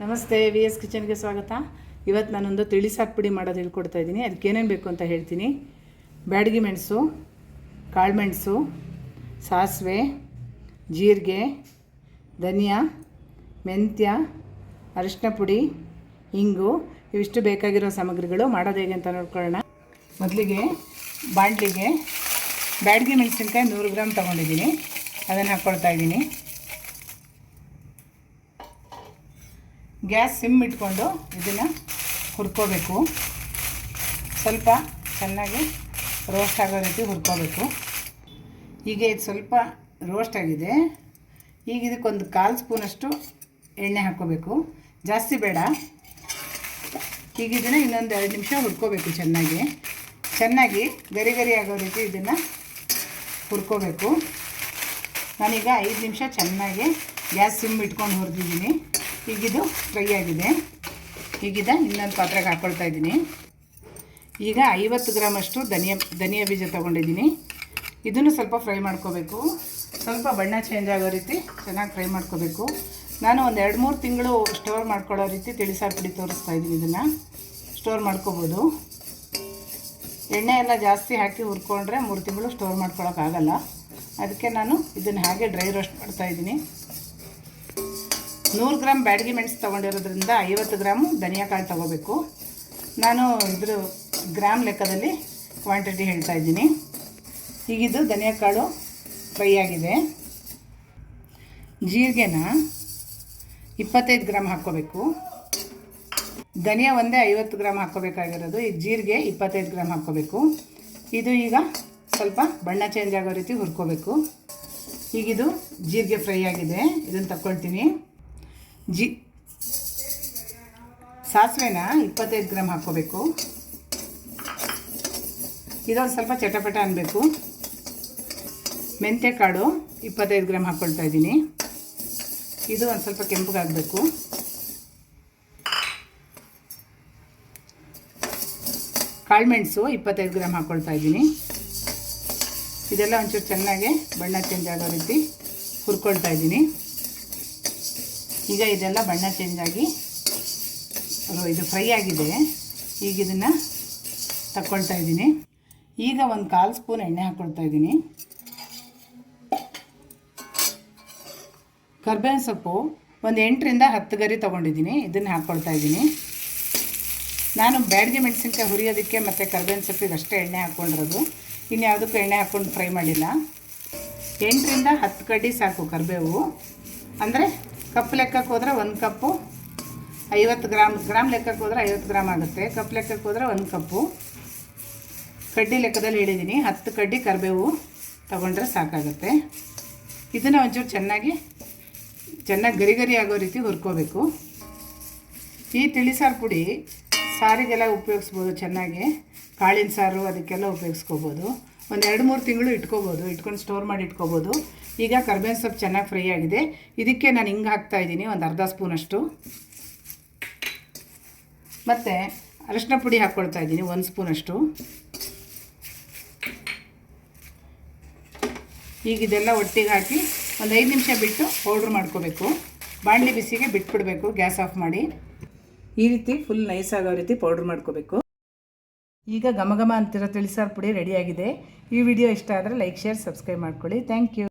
ನಮಸ್ತೆ, V S ಕಿಚನ್ಗೆ ಸ್ವಾಗತ. ಇವತ್ತು ನಾನೊಂದು ತಿಳಿಸಾರು ಪುಡಿ ಮಾಡೋದು ಹೇಳ್ಕೊಡ್ತಾ ಇದ್ದೀನಿ. ಅದಕ್ಕೆ ಏನೇನು ಬೇಕು ಅಂತ ಹೇಳ್ತೀನಿ. ಬ್ಯಾಡಗಿ ಮೆಣಸು, ಕಾಳುಮೆಣಸು, ಸಾಸಿವೆ, ಜೀರಿಗೆ, ಧನಿಯಾ, ಮೆಂತ್ಯ, ಅರಿಶಿನ ಪುಡಿ, ಇಂಗು ಇವಿಷ್ಟು ಬೇಕಾಗಿರೋ ಸಾಮಗ್ರಿಗಳು. ಮಾಡೋದು ಹೇಗೆ ಅಂತ ನೋಡ್ಕೊಳ್ಳೋಣ. ಮೊದಲಿಗೆ ಬಾಣಲಿಗೆ ಬ್ಯಾಡಗಿ ಮೆಣಸಿನ್ಕಾಯಿ 100 ಗ್ರಾಮ್ ತೊಗೊಂಡಿದ್ದೀನಿ. ಅದನ್ನು ಹಾಕ್ಕೊಳ್ತಾ ಇದ್ದೀನಿ. ಗ್ಯಾಸ್ ಸಿಮ್ ಇಟ್ಕೊಂಡು ಇದನ್ನು ಹುರ್ಕೋಬೇಕು. ಸ್ವಲ್ಪ ಚೆನ್ನಾಗಿ ರೋಸ್ಟ್ ಆಗೋ ರೀತಿ ಹುರ್ಕೋಬೇಕು. ಈಗ ಇದು ಸ್ವಲ್ಪ ರೋಸ್ಟ್ ಆಗಿದೆ. ಈಗ ಇದಕ್ಕೊಂದು 1/4 ಸ್ಪೂನಷ್ಟು ಎಣ್ಣೆ ಹಾಕ್ಕೋಬೇಕು, ಜಾಸ್ತಿ ಬೇಡ. ಈಗ ಇದನ್ನು ಇನ್ನೊಂದು 2 ನಿಮಿಷ ಹುರ್ಕೋಬೇಕು. ಚೆನ್ನಾಗಿ ಗರಿ ಗರಿ ಆಗೋ ರೀತಿ ಇದನ್ನು ಹುರ್ಕೋಬೇಕು. ನಾನೀಗ 5 ನಿಮಿಷ ಚೆನ್ನಾಗಿ ಗ್ಯಾಸ್ ಸಿಮ್ ಇಟ್ಕೊಂಡು ಹುರಿದಿದ್ದೀನಿ. ಈಗಿದು ಫ್ರೈ ಆಗಿದೆ. ಈಗಿದ ಇನ್ನೊಂದು ಪಾತ್ರೆಗೆ ಹಾಕ್ಕೊಳ್ತಾ ಇದ್ದೀನಿ. ಈಗ 50 ಗ್ರಾಮಷ್ಟು ಧನಿಯಾ ಬೀಜ ತೊಗೊಂಡಿದ್ದೀನಿ. ಇದನ್ನು ಸ್ವಲ್ಪ ಫ್ರೈ ಮಾಡ್ಕೋಬೇಕು. ಸ್ವಲ್ಪ ಬಣ್ಣ ಚೇಂಜ್ ಆಗೋ ರೀತಿ ಚೆನ್ನಾಗಿ ಫ್ರೈ ಮಾಡ್ಕೋಬೇಕು. ನಾನು ಒಂದು 2-3 ತಿಂಗಳು ಸ್ಟೋರ್ ಮಾಡ್ಕೊಳ್ಳೋ ರೀತಿ ತಿಳಿಸಾರು ಪುಡಿ ತೋರಿಸ್ತಾ ಇದ್ದೀನಿ. ಇದನ್ನು ಸ್ಟೋರ್ ಮಾಡ್ಕೋಬೋದು. ಎಣ್ಣೆ ಎಲ್ಲ ಜಾಸ್ತಿ ಹಾಕಿ ಹುರ್ಕೊಂಡ್ರೆ 3 ತಿಂಗಳು ಸ್ಟೋರ್ ಮಾಡ್ಕೊಳ್ಳೋಕ್ಕಾಗಲ್ಲ. ಅದಕ್ಕೆ ನಾನು ಇದನ್ನು ಹಾಗೆ ಡ್ರೈ ರೋಸ್ಟ್ ಮಾಡ್ತಾಯಿದ್ದೀನಿ. 100 ಗ್ರಾಮ್ ಬ್ಯಾಡಗಿ ಮೆಣಸು ತೊಗೊಂಡಿರೋದ್ರಿಂದ 50 ಗ್ರಾಮು ಧನಿಯಾ ಕಾಳು ತೊಗೋಬೇಕು. ನಾನು ಇದ್ರ ಗ್ರಾಮ್ ಲೆಕ್ಕದಲ್ಲಿ ಕ್ವಾಂಟಿಟಿ ಹೇಳ್ತಾ ಇದ್ದೀನಿ. ಈಗಿದು ಧನಿಯಾ ಕಾಳು ಫ್ರೈ ಆಗಿದೆ. ಜೀರಿಗೆನ 25 ಗ್ರಾಮ್ ಹಾಕ್ಕೋಬೇಕು. ಧನಿಯಾ ಒಂದೇ 50 ಗ್ರಾಮ್ ಹಾಕ್ಕೋಬೇಕಾಗಿರೋದು. ಈಗ ಜೀರಿಗೆ 25 ಗ್ರಾಮ್ ಹಾಕ್ಕೋಬೇಕು. ಇದು ಈಗ ಸ್ವಲ್ಪ ಬಣ್ಣ ಚೇಂಜ್ ಆಗೋ ರೀತಿ ಹುರ್ಕೋಬೇಕು. ಈಗಿದು ಜೀರಿಗೆ ಫ್ರೈ ಆಗಿದೆ. ಇದನ್ನು ತಗೊಳ್ತೀನಿ. ಸಾಸಿವೆನ 25 ಗ್ರಾಮ್ ಹಾಕ್ಕೋಬೇಕು. ಇದೊಂದು ಸ್ವಲ್ಪ ಚಟಪಟ ಅನ್ನಬೇಕು. ಮೆಂತ್ಯ ಕಾಳು 25 ಗ್ರಾಮ್ ಹಾಕ್ಕೊಳ್ತಾ ಇದ್ದೀನಿ. ಇದು ಒಂದು ಸ್ವಲ್ಪ ಕೆಂಪಗಾಗಬೇಕು. ಕಾಳುಮೆಣಸು 25 ಗ್ರಾಮ್ ಹಾಕ್ಕೊಳ್ತಾ ಇದ್ದೀನಿ. ಇದೆಲ್ಲ ಒಂಚೂರು ಚೆನ್ನಾಗಿ ಬಣ್ಣ ಚೇಂಜ್ ಆಗೋ ರೀತಿ ಹುರ್ಕೊಳ್ತಾ ಇದ್ದೀನಿ. ಈಗ ಇದೆಲ್ಲ ಬಣ್ಣ ಚೇಂಜ್ ಆಗಿ ಇದು ಫ್ರೈ ಆಗಿದೆ. ಈಗ ಇದನ್ನು ತಗೊಳ್ತಾ ಇದ್ದೀನಿ. ಈಗ ಒಂದು 1/4 ಸ್ಪೂನ್ ಎಣ್ಣೆ ಹಾಕ್ಕೊಳ್ತಾ ಇದ್ದೀನಿ. ಕರ್ಬೇವಿನ ಸೊಪ್ಪು ಒಂದು 8ರಿಂದ 10 ಗರಿ ತೊಗೊಂಡಿದ್ದೀನಿ. ಇದನ್ನು ಹಾಕ್ಕೊಳ್ತಾ ಇದ್ದೀನಿ. ನಾನು ಬ್ಯಾಡಗಿ ಮೆಣಸಿನ್ಕಾಯಿ ಹುರಿಯೋದಕ್ಕೆ ಮತ್ತು ಕರ್ಬೇವಿನ ಸೊಪ್ಪಿಗೆ ಅಷ್ಟೇ ಎಣ್ಣೆ ಹಾಕ್ಕೊಂಡಿರೋದು. ಇನ್ಯಾವುದಕ್ಕೂ ಎಣ್ಣೆ ಹಾಕ್ಕೊಂಡು ಫ್ರೈ ಮಾಡಿಲ್ಲ. 8ರಿಂದ 10 ಕಡ್ಡಿ ಸಾಕು ಕರಿಬೇವು. ಅಂದರೆ ಕಪ್ ಲೆಕ್ಕಕ್ಕೆ ಹೋದರೆ 1 ಕಪ್ಪು 50 ಗ್ರಾಮ್ ಲೆಕ್ಕಕ್ಕೆ ಹೋದರೆ 50 ಗ್ರಾಮ್ ಆಗುತ್ತೆ. ಕಪ್ ಲೆಕ್ಕಕ್ಕೆ ಹೋದರೆ 1 ಕಪ್ಪು. ಕಡ್ಡಿ ಲೆಕ್ಕದಲ್ಲಿ ಹೇಳಿದ್ದೀನಿ. 10 ಕಡ್ಡಿ ಕರಿಬೇವು ತೊಗೊಂಡ್ರೆ ಸಾಕಾಗುತ್ತೆ. ಇದನ್ನು ಒಂಚೂರು ಚೆನ್ನಾಗಿ ಗರಿ ಗರಿ ಆಗೋ ರೀತಿ ಹುರ್ಕೋಬೇಕು. ಈ ತಿಳಿಸಾರು ಪುಡಿ ಸಾರಿಗೆಲ್ಲ ಉಪಯೋಗಿಸ್ಬೋದು. ಚೆನ್ನಾಗಿ ಕಾಳಿನ ಸಾರು ಅದಕ್ಕೆಲ್ಲ ಉಪಯೋಗಿಸ್ಕೋಬೋದು. ಒಂದು 2-3 ತಿಂಗಳು ಇಟ್ಕೊಂಡು ಸ್ಟೋರ್ ಮಾಡಿ ಇಟ್ಕೋಬೋದು. ಈಗ ಕರ್ಬೇವಿನ ಸೊಪ್ಪು ಚೆನ್ನಾಗಿ ಫ್ರೈ ಆಗಿದೆ. ಇದಕ್ಕೆ ನಾನು ಹಿಂಗೆ ಹಾಕ್ತಾಯಿದ್ದೀನಿ, ಒಂದು ಅರ್ಧ ಸ್ಪೂನಷ್ಟು. ಮತ್ತು ಅರಿಶಿನ ಪುಡಿ ಹಾಕ್ಕೊಳ್ತಾ ಇದ್ದೀನಿ 1 ಸ್ಪೂನಷ್ಟು. ಈಗ ಇದೆಲ್ಲ ಒಟ್ಟಿಗೆ ಹಾಕಿ ಒಂದು 5 ನಿಮಿಷ ಬಿಟ್ಟು ಪೌಡ್ರ್ ಮಾಡ್ಕೋಬೇಕು. ಬಾಣಲಿ ಬಿಸಿಗೆ ಬಿಟ್ಬಿಡಬೇಕು, ಗ್ಯಾಸ್ ಆಫ್ ಮಾಡಿ. ಈ ರೀತಿ ಫುಲ್ ನೈಸ್ ಆಗೋ ರೀತಿ ಪೌಡ್ರ್ ಮಾಡ್ಕೋಬೇಕು. ಈಗ ಘಮ ಘಮ ಅಂತಿರೋ ತಿಳಿಸಾರು ಪುಡಿ ರೆಡಿಯಾಗಿದೆ. ಈ ವಿಡಿಯೋ ಇಷ್ಟ ಆದರೆ ಲೈಕ್, ಶೇರ್, ಸಬ್ಸ್ಕ್ರೈಬ್ ಮಾಡ್ಕೊಳ್ಳಿ. Thank you.